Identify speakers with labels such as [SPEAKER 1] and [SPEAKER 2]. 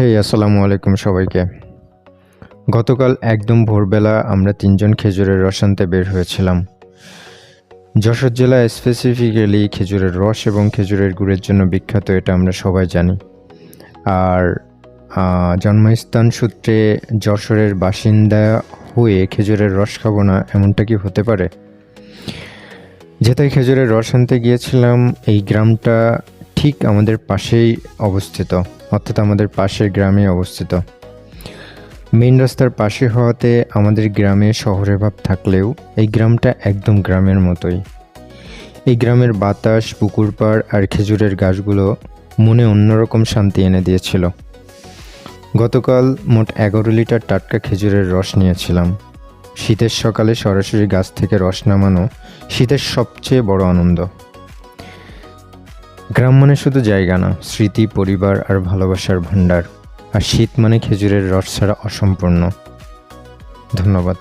[SPEAKER 1] আসসালামু আলাইকুম সবাইকে। গতকাল একদম ভোরবেলা আমরা ৩ জন খেজুরের রস আনতে বের হয়েছিলাম। যশোর জেলা স্পেসিফিক্যালি খেজুরের রস এবং খেজুরের গুড়ের জন্য বিখ্যাত, এটা আমরা সবাই জানি। আর জন্মস্থান সূত্রে যশোরের বাসিন্দা হয়ে খেজুরের রস খাবো না, এমনটা কি হতে পারে? যেটাই খেজুরের রস আনতে গিয়েছিলাম, এই গ্রামটা ঠিক আমাদের পাশেই অবস্থিত, অর্থাৎ আমাদের পাশের গ্রামে অবস্থিত। মেইন রাস্তার পাশে হওয়াতে আমাদের গ্রামে শহরের ভাব থাকলেও এই গ্রামটা একদম গ্রামের মতোই। এই গ্রামের বাতাস, পুকুর পাড় আর খেজুরের গাছগুলো মনে অন্যরকম শান্তি এনে দিয়েছিল। গতকাল মোট 11 লিটার টাটকা খেজুরের রস নিয়েছিলাম। শীতের সকালে সরাসরি গাছ থেকে রস নামানো শীতের সবচেয়ে বড় আনন্দ। গ্রাম মানে শুধু জায়গা না, স্মৃতি, পরিবার আর ভালোবাসার ভাণ্ডার। আর শীত মানে খেজুরের রস ছাড়া অসম্পূর্ণ। ধন্যবাদ।